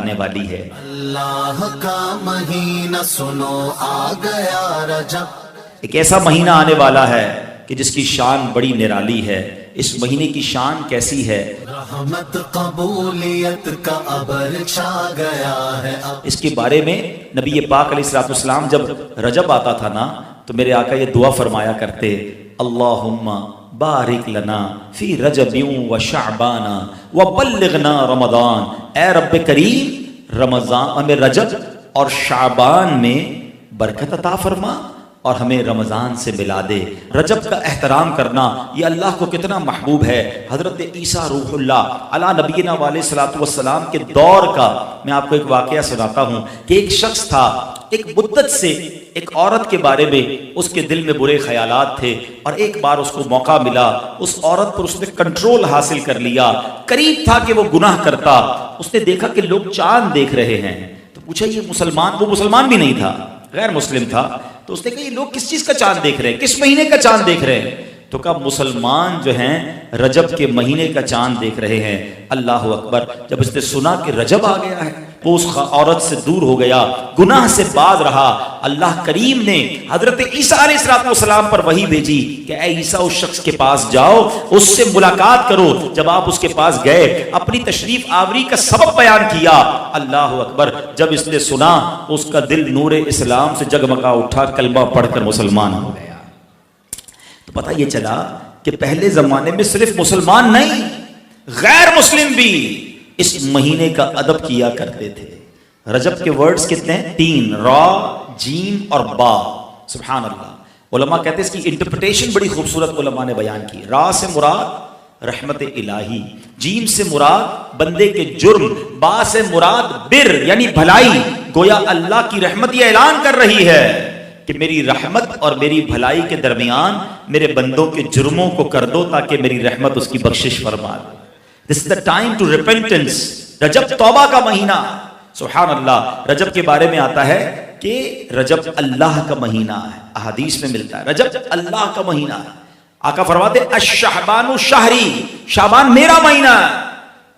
آنے والی ہے۔ اللہ کا مہینہ سنو آ گیا رجب، ایک ایسا مہینہ آنے والا ہے کہ جس کی شان بڑی نرالی ہے۔ اس مہینے کی شان کیسی ہے؟ رحمت قبولیت کا ابر چھا گیا ہے اب۔ اس کے بارے میں نبی پاک علیہ الصلوۃ والسلام جب رجب آتا تھا نا تو میرے آقا یہ دعا فرمایا کرتے، اللہم بارک لنا فی رجب و شعبان و بلغنا رمضان، اے رب کریم رمضان ہمیں رجب اور شعبان میں برکت عطا فرما اور ہمیں رمضان سے ملا دے۔ رجب کا احترام کرنا یہ اللہ کو کتنا محبوب ہے۔ حضرت عیسیٰ روح اللہ علی نبینا علیہ الصلوۃ والسلام کے دور کا میں آپ کو ایک واقعہ سناتا ہوں کہ ایک شخص تھا، ایک مدت سے ایک عورت کے بارے میں اس کے دل میں برے خیالات تھے، اور ایک بار اس کو موقع ملا، اس عورت پر اس نے کنٹرول حاصل کر لیا۔ قریب تھا کہ وہ گناہ کرتا، اس نے دیکھا کہ لوگ چاند دیکھ رہے ہیں تو پوچھا یہ مسلمان، وہ مسلمان بھی نہیں تھا، غیر مسلم تھا، تو اس نے کہا یہ لوگ کس چیز کا چاند دیکھ رہے ہیں، کس مہینے کا چاند دیکھ رہے ہیں؟ تو کہا مسلمان جو ہیں رجب کے مہینے کا چاند دیکھ رہے ہیں۔ اللہ اکبر! جب اس نے سنا کہ رجب آ گیا ہے وہ اس عورت سے دور ہو گیا، گناہ سے باز رہا۔ اللہ کریم نے حضرت عیسیٰ علیہ السلام پر وحی بھیجی کہ اے عیسیٰ اس شخص کے پاس جاؤ، اس سے ملاقات کرو۔ جب آپ اس کے پاس گئے، اپنی تشریف آوری کا سبب بیان کیا۔ اللہ اکبر! جب اس نے سنا اس کا دل نور اسلام سے جگمگا اٹھا، کلمہ پڑھ کر مسلمان ہو گیا۔ تو پتہ یہ چلا کہ پہلے زمانے میں صرف مسلمان نہیں، غیر مسلم بھی اس مہینے کا ادب کیا کرتے تھے۔ رجب کے ورڈز کتنے ہیں؟ 3، را، جیم اور با۔ سبحان اللہ! علماء کہتے ہیں اس کی انٹرپریٹیشن بڑی خوبصورت علماء نے بیان کی۔ را سے مراد رحمت الہی، جیم سے مراد بندے کے جرم، با سے مراد بر یعنی بھلائی۔ گویا اللہ کی رحمت یہ اعلان کر رہی ہے کہ میری رحمت اور میری بھلائی کے درمیان میرے بندوں کے جرموں کو کر دو تاکہ میری رحمت اس کی بخشش فرما دے۔ This is the time to repentance۔ رجب توبہ کا مہینہ۔ سبحان اللہ! رجب کے بارے میں آتا ہے کہ رجب اللہ کا مہینہ ہے، احادیث میں ملتا ہے رجب اللہ کا مہینہ ہے۔ آقا فرماتے الشعبان شہری، شعبان میرا مہینہ ہے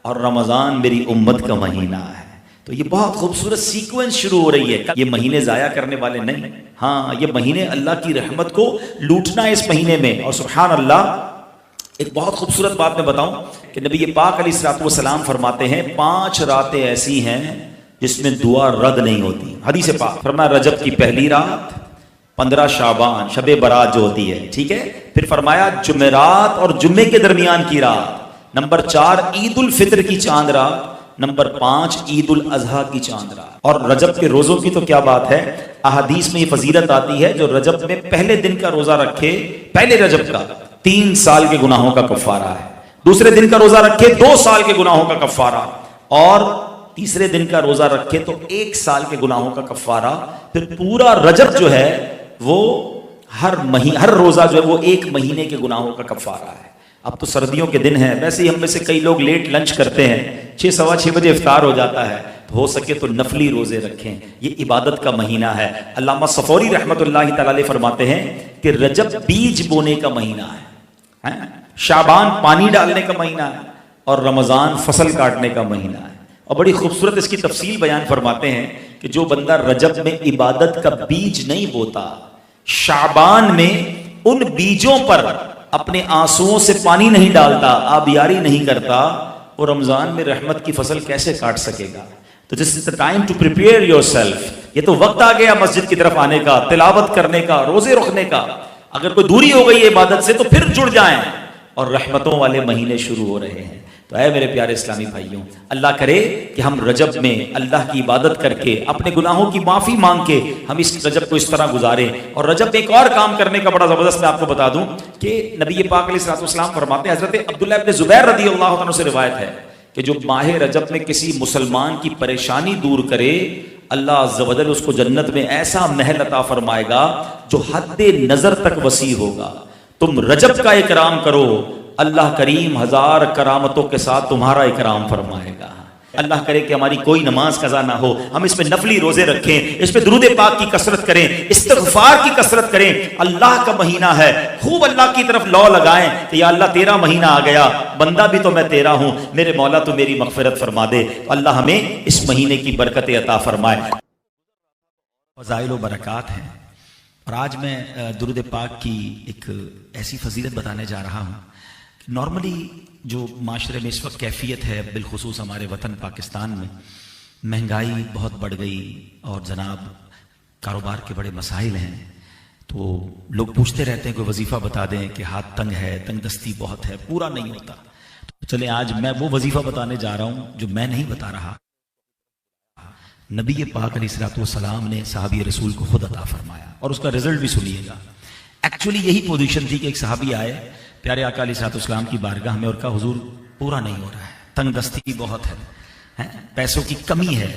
اور رمضان میری امت کا مہینہ ہے۔ تو یہ بہت خوبصورت سیکوینس شروع ہو رہی ہے۔ یہ مہینے ضائع کرنے والے نہیں، ہاں یہ مہینے اللہ کی رحمت کو لوٹنا ہے اس مہینے میں۔ اور سبحان اللہ! ایک بہت خوبصورت بات میں بتاؤں کہ نبی پاک علیہ الصلوۃ والسلام فرماتے ہیں 5 راتیں ایسی ہیں جس میں دعا رد نہیں ہوتی۔ حدیث پاک فرمایا رجب کی پہلی رات، 15 شعبان شب برات جو ہوتی ہے، ٹھیک ہے، پھر فرمایا جمعرات اور جمعے کے درمیان کی رات، نمبر 4 عید الفطر کی چاند رات، نمبر 5 عید الاضحیٰ کی چاند رات۔ اور رجب کے روزوں کی تو کیا بات ہے، احادیث میں یہ فضیلت آتی ہے جو رجب میں پہلے دن کا روزہ رکھے، پہلے رجب کا 3 سال کے گناہوں کا کفارہ ہے، دوسرے دن کا روزہ رکھے 2 سال کے گناہوں کا کفارہ، اور تیسرے دن کا روزہ رکھے تو 1 سال کے گناہوں کا کفارہ۔ پھر پورا رجب جو ہے وہ ہر روزہ جو ہے وہ 1 مہینے کے گناہوں کا کفارہ ہے۔ اب تو سردیوں کے دن ہیں، ویسے ہی ہم میں سے کئی لوگ لیٹ لنچ کرتے ہیں، 6 سوا 6 بجے افطار ہو جاتا ہے، تو ہو سکے تو نفلی روزے رکھیں، یہ عبادت کا مہینہ ہے۔ علامہ صفوری رحمۃ اللہ تعالی علیہ فرماتے ہیں کہ رجب بیج بونے کا مہینہ ہے، شعبان پانی ڈالنے کا مہینہ ہے، اور رمضان فصل کاٹنے کا مہینہ ہے۔ اور بڑی خوبصورت اس کی تفصیل بیان فرماتے ہیں کہ جو بندہ رجب میں عبادت کا بیج نہیں بوتا، شعبان میں ان بیجوں پر اپنے آنسوؤں سے پانی نہیں ڈالتا، آبیاری نہیں کرتا، وہ رمضان میں رحمت کی فصل کیسے کاٹ سکے گا؟ تو this is the time to prepare یور سیلف۔ یہ تو وقت آ گیا مسجد کی طرف آنے کا، تلاوت کرنے کا، روزے رکھنے کا۔ اگر کوئی دوری ہو گئی ہے عبادت سے تو پھر جڑ جائیں، اور رحمتوں والے مہینے شروع ہو رہے ہیں۔ تو اے میرے پیارے اسلامی بھائیوں، اللہ کرے کہ ہم رجب میں اللہ کی عبادت کر کے، اپنے گناہوں کی معافی مانگ کے ہم اس رجب کو اس طرح گزاریں۔ اور رجب میں ایک اور کام کرنے کا بڑا زبردست میں آپ کو بتا دوں کہ نبی پاک علیہ الصلوۃ والسلام فرماتے ہیں، حضرت عبداللہ ابن زبیر رضی اللہ عنہ سے روایت ہے کہ جو ماہ رجب میں کسی مسلمان کی پریشانی دور کرے، اللہ عز و جل اس کو جنت میں ایسا محل عطا فرمائے گا جو حد نظر تک وسیع ہوگا۔ تم رجب کا اکرام کرو، اللہ کریم 1000 کرامتوں کے ساتھ تمہارا اکرام فرمائے گا۔ اللہ کرے کہ ہماری کوئی نماز قضا نہ ہو، ہم اس پہ نفلی روزے رکھیں، اس پہ درود پاک کی کثرت کریں، استغفار کی کثرت کریں۔ اللہ کا مہینہ ہے، خوب اللہ کی طرف لو لگائیں کہ یا اللہ تیرا مہینہ آ گیا، بندہ بھی تو میں تیرا ہوں، میرے مولا تو میری مغفرت فرما دے۔ اللہ ہمیں اس مہینے کی برکت عطا فرمائے۔ فضائل و برکات ہیں، اور آج میں درود پاک کی ایک ایسی فضیلت بتانے جا رہا ہوں۔ نارملی جو معاشرے میں اس وقت کیفیت ہے، بالخصوص ہمارے وطن پاکستان میں، مہنگائی بہت بڑھ گئی اور جناب کاروبار کے بڑے مسائل ہیں، تو لوگ پوچھتے رہتے ہیں کوئی وظیفہ بتا دیں کہ ہاتھ تنگ ہے، تنگ دستی بہت ہے، پورا نہیں ہوتا۔ تو چلیں آج میں وہ وظیفہ بتانے جا رہا ہوں جو میں نہیں بتا رہا، نبی پاک علیہ الصلوۃ والسلام نے صحابی رسول کو خود عطا فرمایا، اور اس کا رزلٹ بھی سنیے گا۔ ایکچولی یہی پوزیشن تھی کہ ایک صحابی آئے پیارے آقا علیہ الصلوۃ والسلام کی بارگاہ میں اور کہا حضور پورا نہیں ہو رہا ہے، تنگ دستی بہت ہے، پیسوں کی کمی ہے۔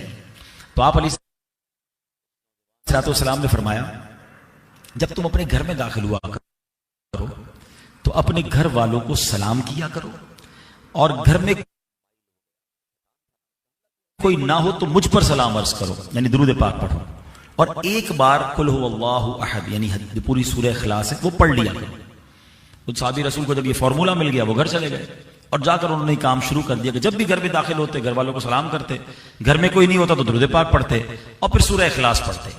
تو آپ علیہ الصلوۃ والسلام نے فرمایا جب تم اپنے گھر میں داخل ہوا کرو تو اپنے گھر والوں کو سلام کیا کرو، اور گھر میں کوئی نہ ہو تو مجھ پر سلام عرض کرو، یعنی درود پاک پڑھو، اور ایک بار قل هو اللہ احد یعنی پوری سورہ اخلاص ہے وہ پڑھ لیا کرو۔ اس صحابی رسول کو جب یہ فارمولا مل گیا وہ گھر چلے گئے، اور جا کر انہوں نے کام شروع کر دیا کہ جب بھی گھر میں داخل ہوتے گھر والوں کو سلام کرتے، گھر میں کوئی نہیں ہوتا تو درود پاک پڑھتے اور پھر سورہ اخلاص پڑھتے۔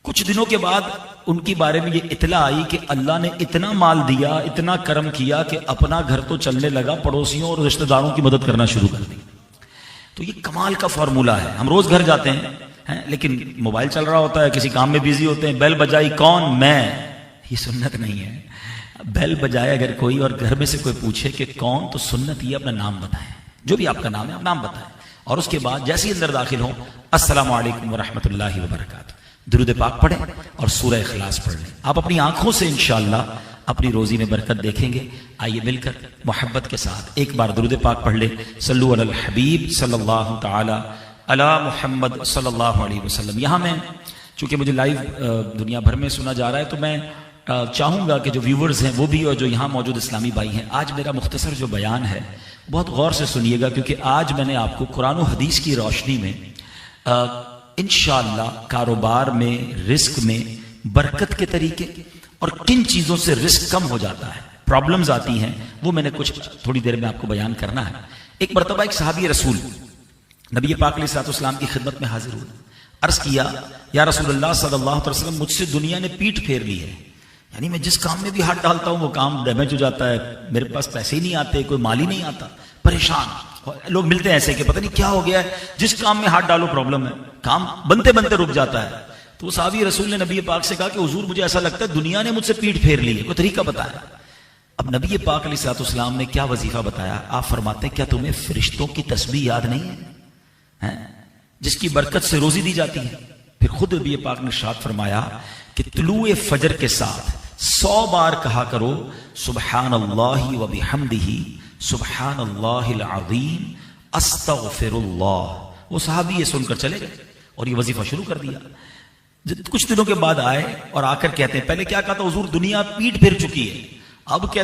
کچھ دنوں کے بعد ان کی بارے میں یہ اطلاع آئی کہ اللہ نے اتنا مال دیا، اتنا کرم کیا کہ اپنا گھر تو چلنے لگا، پڑوسیوں اور رشتہ داروں کی مدد کرنا شروع کر دی۔ تو یہ کمال کا فارمولہ ہے۔ ہم روز گھر جاتے ہیں لیکن موبائل چل رہا ہوتا ہے، کسی کام میں بیزی ہوتے ہیں، بیل بجائی کون؟ میں، یہ سنت نہیں ہے۔ بیل بجائے اگر کوئی اور گھر میں سے کوئی پوچھے کہ کون، تو سنت یہ اپنا نام بتائیں، جو بھی آپ کا نام ہے آپ نام بتائیں، اور اس کے بعد جیسے ہی اندر داخل ہوں السلام علیکم ورحمۃ اللہ وبرکاتہ، درود پاک پڑھیں اور سورہ اخلاص پڑھ لیں۔ آپ اپنی آنکھوں سے انشاءاللہ اپنی روزی میں برکت دیکھیں گے۔ آئیے مل کر محبت کے ساتھ ایک بار درود پاک پڑھ لیں۔ صلو علی الحبیب صلی اللہ تعالی علی محمد صلی اللہ علیہ وسلم۔ یہاں میں چونکہ مجھے لائیو دنیا بھر میں سنا جا رہا ہے تو میں چاہوں گا کہ جو ویورز ہیں وہ بھی اور جو یہاں موجود اسلامی بھائی ہیں، آج میرا مختصر جو بیان ہے بہت غور سے سنیے گا، کیونکہ آج میں نے آپ کو قرآن و حدیث کی روشنی میں انشاءاللہ کاروبار میں، رزق میں برکت کے طریقے اور کن چیزوں سے رزق کم ہو جاتا ہے، پرابلمز آتی ہیں، وہ میں نے کچھ تھوڑی دیر میں آپ کو بیان کرنا ہے۔ ایک مرتبہ ایک صحابی رسول نبی پاک علیہ الصلوۃ والسلام کی خدمت میں حاضر ہوئے، عرض کیا یا رسول اللہ صلی اللہ علیہ وسلم مجھ سے دنیا نے پیٹ پھیر لی ہے، یعنی میں جس کام میں بھی ہاتھ ڈالتا ہوں وہ کام ڈیمیج ہو جاتا ہے، میرے پاس پیسے ہی نہیں آتے، کوئی مال ہی نہیں آتا، پریشان لوگ ملتے ہیں ایسے کہ پتہ نہیں کیا ہو گیا ہے، جس کام میں ہاتھ ڈالو پرابلم ہے، کام بنتے بنتے رک جاتا ہے۔ تو وہ صحابی رسول نے نبی پاک سے کہا کہ حضور مجھے ایسا لگتا ہے دنیا نے مجھ سے پیٹ پھیر لی ہے، کوئی طریقہ بتایا۔ اب نبی پاک علیہ الصلوۃ والسلام نے کیا وظیفہ بتایا؟ آپ فرماتے ہیں کیا تمہیں فرشتوں کی تسبیح یاد نہیں ہے جس کی برکت سے روزی دی جاتی ہے؟ پھر خود نبی پاک نے ارشاد فرمایا کہ طلوع فجر کے ساتھ 100 بار کہا کرو سبحان اللہ و بحمدہ سبحان اللہ العظیم استغفر اللہ۔ وہ صحابی یہ سن کر چلے گئے اور یہ وظیفہ شروع کر دیا۔ کچھ دنوں کے بعد آئے اور آ کر کہتے ہیں پہلے کیا کہا تھا حضور دنیا پیٹ پھیر چکی ہے، اب کہتے